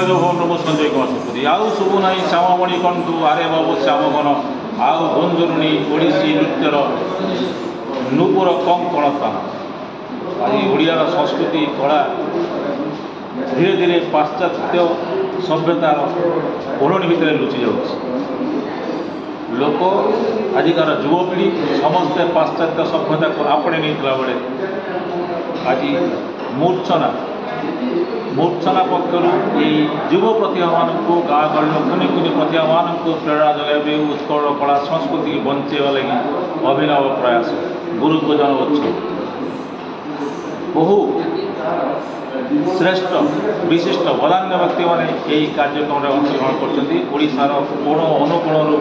କଳିର ଭବ ପ୍ରଭୁ ସଞ୍ଜୟ କୁମାର ଶତପଥୀ ଆଉ ସବୁ ନାହିଁ ଶ୍ୟାମମଣି କଣ୍ଠୁ ଆରେ ବାବୁ ଶ୍ୟାମଘନ ଆଉ ଗୁଞ୍ଜରୁଣୀ ଓଡ଼ିଶୀ ନୃତ୍ୟର ନୂପୁର କମ୍ କଳସ୍ଥାନ। ଆଜି ଓଡ଼ିଆର ସଂସ୍କୃତି କଳା ଧୀରେ ଧୀରେ ପାଶ୍ଚାତ୍ୟ ସଭ୍ୟତାର ଓଢ଼ଣୀ ଭିତରେ ଲୁଚି ଯାଉଛି। ଲୋକ ଆଜିକାର ଯୁବପିଢ଼ି ସମସ୍ତେ ପାଶ୍ଚାତ୍ୟ ସଭ୍ୟତାକୁ ଆପଣେଇ ନେଇଥିଲା ବେଳେ ଆଜି ମୂର୍ଚ୍ଛନା ପକ୍ଷରୁ ଏହି ଯୁବ ପ୍ରତିଭାମାନଙ୍କୁ ଗାଁ ଗହଳିର କୁନି କୁନି ପ୍ରତିଭାମାନଙ୍କୁ ପ୍ରେରଣା ଯୋଗାଇବା ଉତ୍କଳ କଳା ସଂସ୍କୃତିକୁ ବଞ୍ଚାଇବା ଲାଗି ଅଭିନବ ପ୍ରୟାସ ଗୁରୁ ପୂଜନ ଉତ୍ସବ ବହୁ ଶ୍ରେଷ୍ଠ ବିଶିଷ୍ଟ ବଦାନ୍ୟ ବ୍ୟକ୍ତିମାନେ ଏହି କାର୍ଯ୍ୟକ୍ରମରେ ଅଂଶଗ୍ରହଣ କରିଛନ୍ତି। ଓଡ଼ିଶାର କୋଣ ଅନୁକୋଣରୁ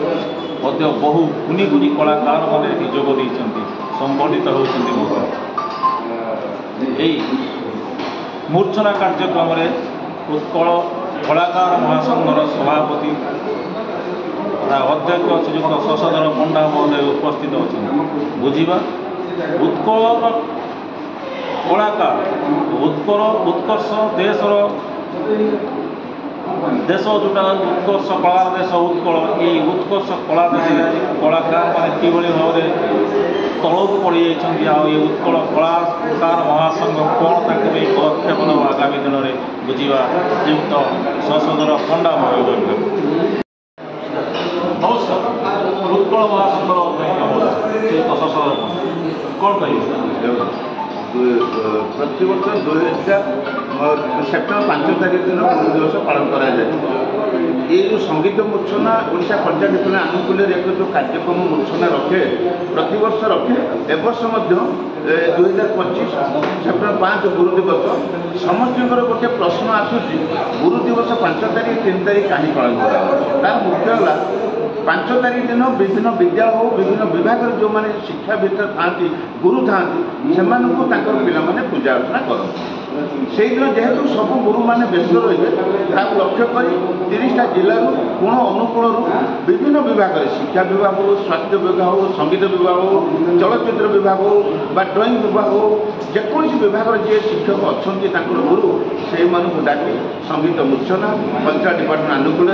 ମଧ୍ୟ ବହୁ କୁନି କୁନି କଳାକାରମାନେ ଏଠି ଯୋଗ ଦେଇଛନ୍ତି, ସଂଗଠିତ ହେଉଛନ୍ତି। ମଧ୍ୟ ଏହି ମୂର୍ଚ୍ଛନା କାର୍ଯ୍ୟକ୍ରମରେ ଉତ୍କଳ କଳାକାର ମହାସଂଘର ସଭାପତି ଅଧ୍ୟକ୍ଷ ଶ୍ରୀଯୁକ୍ତ ଶଶଧର ପଣ୍ଡା ମହୋଦୟ ଉପସ୍ଥିତ ଅଛନ୍ତି। ବୁଝିବା ଉତ୍କଳର କଳାକାର ଉତ୍କର୍ଷ ଦେଶ ଯେଉଁଟା ଉତ୍କର୍ଷ କଳାର ଦେଶ ଉତ୍କଳ, ଏହି ଉତ୍କର୍ଷ କଳା ଦେଶରେ କଳାକାରମାନେ କିଭଳି ଭାବରେ ତଳକୁ ପଡ଼ିଯାଇଛନ୍ତି ଆଉ ଏ ଉତ୍କଳ କଳାକାର ମହାସଂଘ କ'ଣ ତାଙ୍କ ପାଇଁ ପଦକ୍ଷେପ ନେବ ଆଗାମୀ ଦିନରେ ବୁଝିବା ଶ୍ରୀଯୁକ୍ତ ଶଶଧର ପଣ୍ଡା ମହୋଦୟ। ନମସ୍କାର। ଉତ୍କଳ ମହାସଂଘର ଶ୍ରୀଯୁକ୍ତ ଶଶଧର ପଣ୍ଡା କ'ଣ କହିବେ? प्रतिवर्ष 2000 सेप्टेम्बर 5 तारीख दिन गुरु दिवस पालन कराए। ये जो संगीत मूर्छना ओडिशा पर्यटन आनुकूल एक जो कार्यक्रम मूर्छना रखे प्रतिवर्ष रखे एवर्ष 2025 सेप्टेम्बर 5 गुरु दिवस समस्त गोटे प्रश्न आसूसी गुरु दिवस 5 तारीख 3 तारीख कहीं पालन करा तार मुख्य है 5 तारीख दिन विभिन्न विद्यालय हो विभिन्न विभाग जो मैंने शिक्षाविद था गुरु था से पाने पूजा अर्चना करते से दिन जेहेतु सब गुरु मैंने व्यस्त रे लक्ष्य कर 30टा जिलूर कोण अनुकूल विभिन्न विभाग शिक्षा विभाग हो स्वास्थ्य विभाग हो संगीत विभाग हो चलचित्र विभाग हो ड्रॉइंग विभाग हो जेकोसी विभाग जी शिक्षक अच्छा गुरु से डाकी संगीत मूर्छना कल्चरल डिपार्टमेंट आनुकूल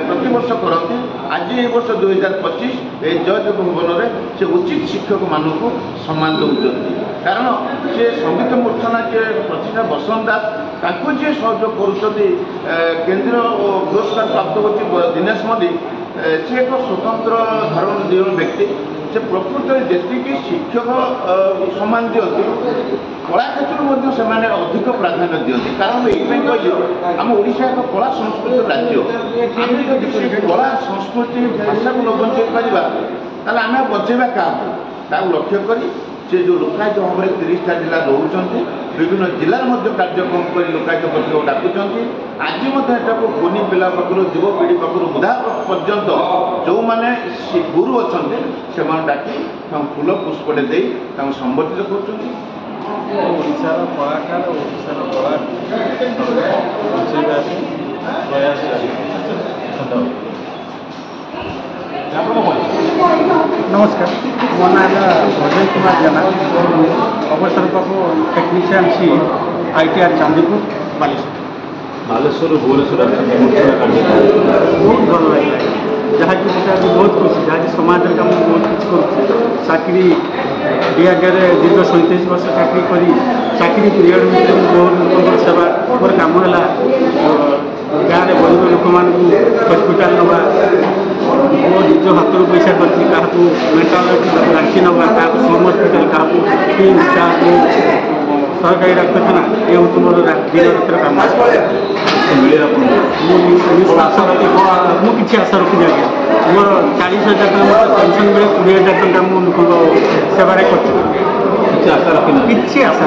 प्रतिवर्ष करते। आज ये वर्ष 2025 जयदेव भवन में से उचित शिक्षक मानक सम्मान दौरान कारण से संगीत मूर्छना जे प्रतिष्ठा बसंत दास ताको जे सहयोग कर केंद्रीय पुरस्कार प्राप्त होती दिनेश मल्लिक से एक स्वतंत्र धारण व्यक्ति से प्रकृत जी शिक्षक सम्मान दिखती कला क्षेत्र में अधिक प्राधान्य दिखती कारण ये कहले आम ओडिशा एक कला संस्कृति राज्य आम कला संस्कृति भाषा को न बचे पारा आम बचेबा क्या लक्ष्य कर से जो लोकायत भाव में 30टा जिला रोच विभिन्न जिलार कार्यक्रम कर लोकायत पक्ष डाकुंट आज कुनी पिला पाखु युवपीढ़ी पाखु बुधा पर्यंत जो मैंने गुरु अच्छा से डाकी फूल पुष्पटे दे संबर्धित कर कलाकार कला प्रयास नमस्कार मो ना अजय कुमार जेना अवसर बाबू टेक्नीशियन सी ITR चांदीपुर बालेश्वर भुवनेश्वर बहुत भल लगे जहाँकि मुझे बहुत खुशी जहाँकि समाज कम बहुत कुछ कर चाकरी DRDA दीर्घ 37 वर्ष चाकरी करी चाकरी पीरियड में बहुत लोक सेवा मोर कम है गाँव में गरीब लोक हस्पिटाल नवा निज हाथ पैसा कर मेटाल राखी नवा क्या स्लम हस्पिटाल क्या किम्स क्या सरकारी डाक्तखाना ये हूँ मोर दिन रात्र कम मुझे आशा रखी आज्ञा मोर 40,000 टका पेंशन मिले 20,000 टका मुझे लोक सेवार कर आशा रखी किसी आशा